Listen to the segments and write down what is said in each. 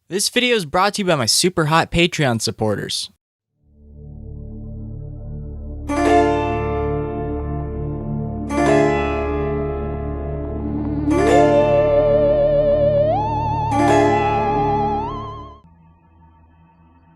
This video is brought to you by my super hot Patreon supporters.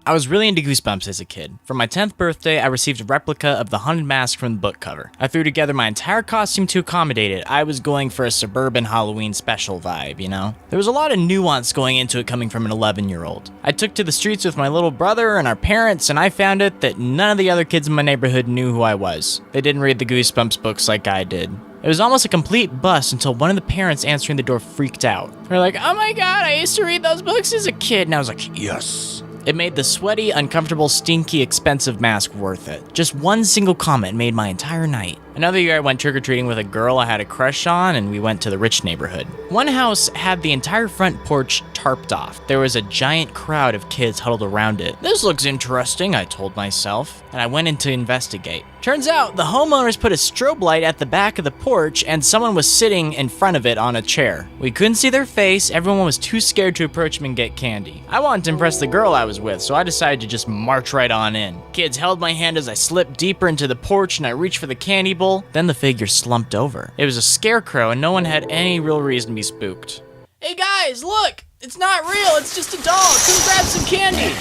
I was really into Goosebumps as a kid. For my 10th birthday, I received a replica of the haunted mask from the book cover. I threw together my entire costume to accommodate it. I was going for a suburban Halloween special vibe, you know? There was a lot of nuance going into it coming from an 11-year-old. I took to the streets with my little brother and our parents, and I found it that none of the other kids in my neighborhood knew who I was. They didn't read the Goosebumps books like I did. It was almost a complete bust until one of the parents answering the door freaked out. They're like, "Oh my god, I used to read those books as a kid." And I was like, yes. It made the sweaty, uncomfortable, stinky, expensive mask worth it. Just one single comment made my entire night. Another year I went trick-or-treating with a girl I had a crush on, and we went to the rich neighborhood. One house had the entire front porch tarped off. There was a giant crowd of kids huddled around it. "This looks interesting," I told myself, and I went in to investigate. Turns out the homeowners put a strobe light at the back of the porch, and someone was sitting in front of it on a chair. We couldn't see their face, everyone was too scared to approach them and get candy. I wanted to impress the girl I was with, so I decided to just march right on in. Kids held my hand as I slipped deeper into the porch and I reached for the candy bowl. Then the figure slumped over. It was a scarecrow and no one had any real reason to be spooked. "Hey guys, look! It's not real, it's just a doll! Come grab some candy!"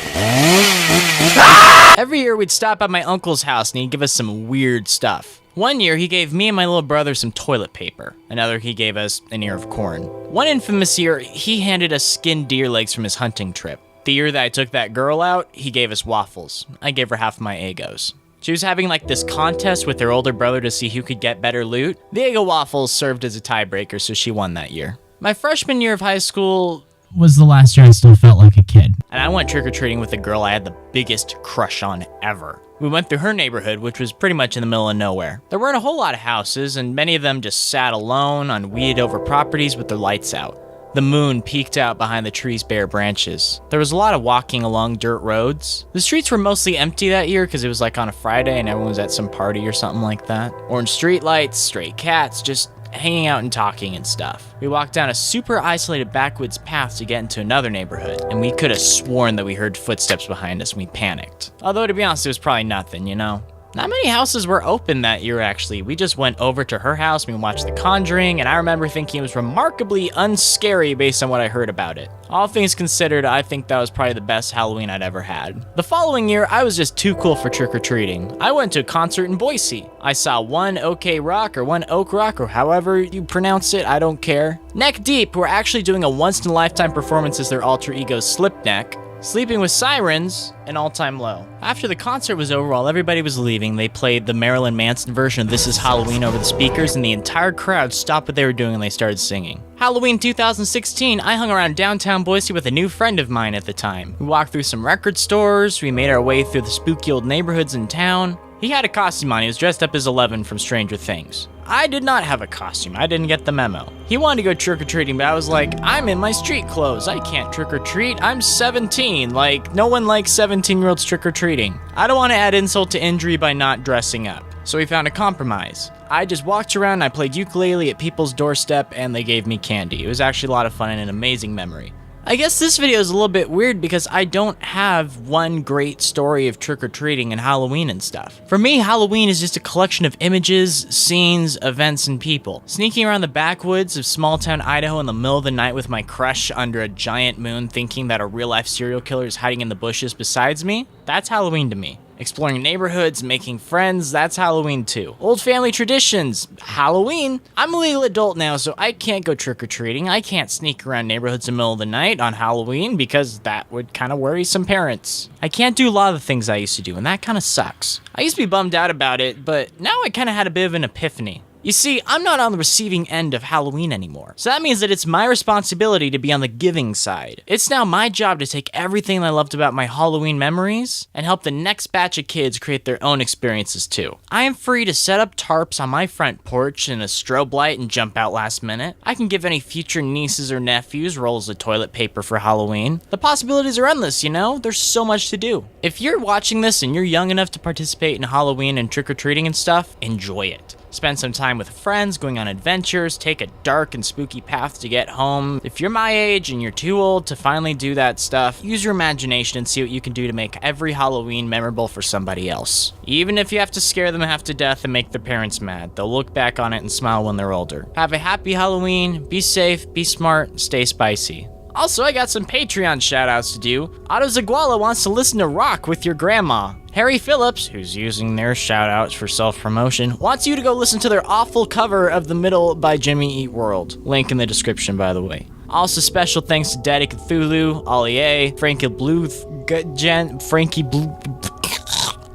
Every year we'd stop at my uncle's house and he'd give us some weird stuff. One year he gave me and my little brother some toilet paper. Another he gave us an ear of corn. One infamous year he handed us skinned deer legs from his hunting trip. The year that I took that girl out, he gave us waffles. I gave her half of my Eggos. She was having like this contest with her older brother to see who could get better loot. The Eggo waffles served as a tiebreaker, so she won that year. My freshman year of high school was the last year I still felt like a kid. And I went trick-or-treating with a girl I had the biggest crush on ever. We went through her neighborhood, which was pretty much in the middle of nowhere. There weren't a whole lot of houses, and many of them just sat alone on weeded-over properties with their lights out. The moon peeked out behind the trees' bare branches. There was a lot of walking along dirt roads. The streets were mostly empty that year because it was like on a Friday and everyone was at some party or something like that. Orange streetlights, stray cats, just hanging out and talking and stuff. We walked down a super isolated backwoods path to get into another neighborhood, and we could have sworn that we heard footsteps behind us and we panicked. Although to be honest, it was probably nothing, you know? Not many houses were open that year, actually. We just went over to her house and we watched The Conjuring, and I remember thinking it was remarkably unscary based on what I heard about it. All things considered, I think that was probably the best Halloween I'd ever had. The following year, I was just too cool for trick-or-treating. I went to a concert in Boise. I saw One OK Rock or One Oak Rock or however you pronounce it, I don't care. Neck Deep, who are actually doing a once-in-a-lifetime performance as their alter ego Slipneck. Sleeping with Sirens, and All Time Low. After the concert was over, while everybody was leaving, they played the Marilyn Manson version of This Is Halloween over the speakers, and the entire crowd stopped what they were doing and they started singing. Halloween 2016, I hung around downtown Boise with a new friend of mine at the time. We walked through some record stores, we made our way through the spooky old neighborhoods in town. He had a costume on, he was dressed up as Eleven from Stranger Things. I did not have a costume, I didn't get the memo. He wanted to go trick-or-treating, but I was like, I'm in my street clothes, I can't trick-or-treat, I'm 17, like, no one likes 17-year-olds trick-or-treating. I don't want to add insult to injury by not dressing up. So we found a compromise. I just walked around, I played ukulele at people's doorstep, and they gave me candy. It was actually a lot of fun and an amazing memory. I guess this video is a little bit weird because I don't have one great story of trick-or-treating and Halloween and stuff. For me, Halloween is just a collection of images, scenes, events, and people. Sneaking around the backwoods of small-town Idaho in the middle of the night with my crush under a giant moon thinking that a real-life serial killer is hiding in the bushes besides me, that's Halloween to me. Exploring neighborhoods, making friends, that's Halloween too. Old family traditions, Halloween. I'm a legal adult now, so I can't go trick-or-treating. I can't sneak around neighborhoods in the middle of the night on Halloween because that would kind of worry some parents. I can't do a lot of the things I used to do, and that kind of sucks. I used to be bummed out about it, but now I kind of had a bit of an epiphany. You see, I'm not on the receiving end of Halloween anymore, so that means that it's my responsibility to be on the giving side. It's now my job to take everything I loved about my Halloween memories and help the next batch of kids create their own experiences too. I am free to set up tarps on my front porch and a strobe light and jump out last minute. I can give any future nieces or nephews rolls of toilet paper for Halloween. The possibilities are endless, you know? There's so much to do. If you're watching this and you're young enough to participate in Halloween and trick-or-treating and stuff, enjoy it. spend some time with friends, going on adventures, take a dark and spooky path to get home. If you're my age and you're too old to finally do that stuff, use your imagination and see what you can do to make every Halloween memorable for somebody else. Even if you have to scare them half to death and make their parents mad, they'll look back on it and smile when they're older. Have a happy Halloween, be safe, be smart, stay spicy. Also, I got some Patreon shoutouts to do. Otto Zaguala wants to listen to rock with your grandma. Harry Phillips, who's using their shoutouts for self-promotion, wants you to go listen to their awful cover of The Middle by Jimmy Eat World. Link in the description, by the way. Also, special thanks to Daddy Cthulhu, Ollie A, Frankie Blue,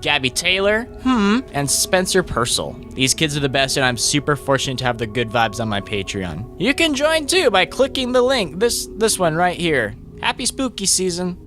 Gabby Taylor, and Spencer Purcell. These kids are the best, and I'm super fortunate to have the good vibes on my Patreon. You can join too by clicking the link, this one right here. Happy spooky season.